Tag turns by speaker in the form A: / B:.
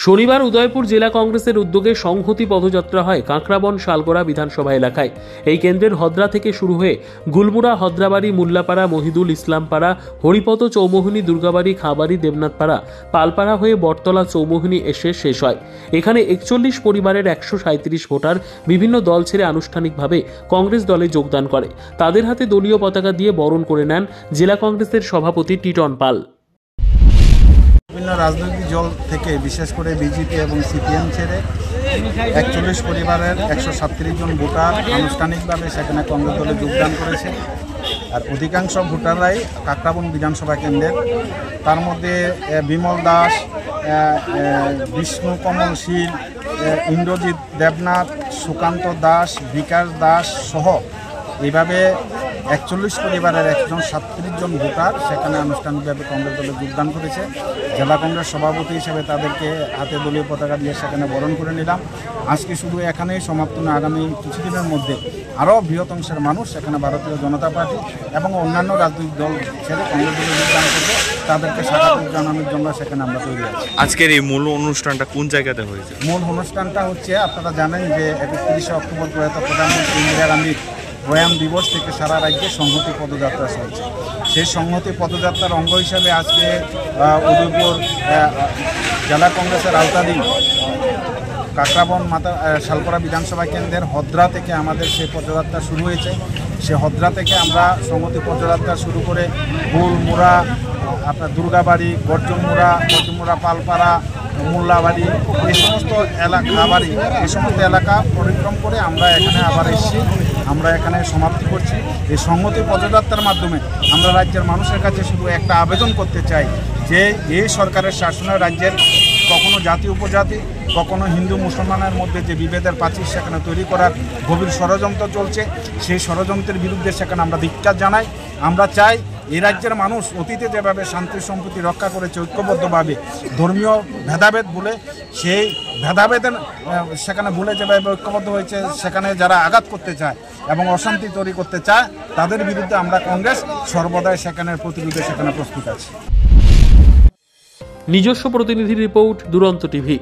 A: শনিবার উদয়পুর জেলা কংগ্রেসের উদ্যোগে সংহতি পদযাত্রা হয় কাঁকড়াবন শালগড়া বিধানসভা এলাকায়। এই কেন্দ্রের হদ্রা থেকে শুরু হয়ে গুলমুড়া, হদ্রাবাড়ি, মুল্লাপাড়া, মহিদুল ইসলামপাড়া, হরিপদ চৌমোহিনী, দুর্গাবাড়ি, খাবাড়ি, দেবনাথপাড়া, পালপাড়া হয়ে বটতলা চৌমোহিনী এসে শেষ হয়। এখানে 41 পরিবারের 137 ভোটার বিভিন্ন দল ছেড়ে আনুষ্ঠানিকভাবে কংগ্রেস দলে যোগদান করে। তাদের হাতে দলীয় পতাকা দিয়ে বরণ করে নেন জেলা কংগ্রেসের সভাপতি টিটন পাল।
B: বিভিন্ন রাজনৈতিক দল থেকে বিশেষ করে বিজেপি এবং সিপিএম ছেড়ে 41 পরিবারের 137 জন ভোটার আনুষ্ঠানিকভাবে সেখানে কংগ্রেস দলে যোগদান করেছে। আর অধিকাংশ ভোটাররাই কাঁকড়াবন বিধানসভা কেন্দ্রের। তার মধ্যে বিমল দাস, বিষ্ণু কমল শীল, ইন্দ্রজিৎ দেবনাথ, সুকান্ত দাস, বিকাশ দাস সহ এইভাবে 41 পরিবারের 137 জন ভোটার সেখানে আনুষ্ঠানিকভাবে কংগ্রেস দলে যোগদান করেছে। জেলা কংগ্রেস সভাপতি হিসেবে তাদেরকে হাতে দলীয় পতাকা দিয়ে সেখানে বরণ করে নিলাম। আজকে শুধু এখানেই সমাপ্ত না, আগামী কিছুদিনের মধ্যে আরও বৃহৎ মানুষ সেখানে ভারতীয় জনতা পার্টি এবং অন্যান্য রাজনৈতিক দল ছেড়ে কংগ্রেস দলে যোগদান করবে। তাদেরকে স্বাগত জানানোর জন্য সেখানে আমরা তৈরি আছি।
C: আজকের এই মূল অনুষ্ঠানটা কোন জায়গাতে হয়েছে?
B: মূল অনুষ্ঠানটা হচ্ছে, আপনারা জানেন যে 31 অক্টোবর প্রয়াত প্রধানমন্ত্রী ইন্দিরা গান্ধীর প্রয়াণ দিবস থেকে সারা রাজ্যে সংহতি পদযাত্রা চলছে। সেই সংহতি পদযাত্রার অঙ্গ হিসাবে আজকে উদয়পুর জেলা কংগ্রেসের আওতাধীন কাঁকড়াবন শালগড়া বিধানসভা কেন্দ্রের হদ্রা থেকে আমাদের সেই পদযাত্রা শুরু হয়েছে। সে হদ্রা থেকে আমরা সংহতি পদযাত্রা শুরু করে গুলমুড়া, আপনার দুর্গাবাড়ি, গর্জনমুড়া, পালপাড়া, মোল্লাবাড়ি, এই সমস্ত খাবাড়ি, এই সমস্ত এলাকা পরিক্রম করে আমরা এখানে আবার এসেছি। আমরা এখানে সমাপ্তি করছি। এই সংহতি পদযাত্রার মাধ্যমে আমরা রাজ্যের মানুষের কাছে শুধু একটা আবেদন করতে চাই যে এই সরকারের শাসনে রাজ্যের কখনো জাতি উপজাতি, কখনো হিন্দু মুসলমানের মধ্যে যে বিভেদের প্রাচীর সেখানে তৈরি করার গভীর ষড়যন্ত্র চলছে, সেই ষড়যন্ত্রের বিরুদ্ধে সেখানে আমরা ধিক্কার জানাই। আমরা চাই এই রাজ্যের মানুষ অতীতে যেভাবে শান্তি সম্প্রীতি রক্ষা করেছে ঐক্যবদ্ধভাবে, ধর্মীয় ভেদাভেদ ভুলে, সেই ভেদাভেদের সেখানে ভুলে যেভাবে ঐক্যবদ্ধ হয়েছে, সেখানে যারা আঘাত করতে চায় এবং অশান্তি তৈরি করতে চায় তাদের বিরুদ্ধে আমরা কংগ্রেস সর্বদাই সেখানে প্রতিরোধে সেখানে প্রস্তুত আছি।
A: নিজস্ব প্রতিনিধি রিপোর্ট, দুরন্ত টিভি।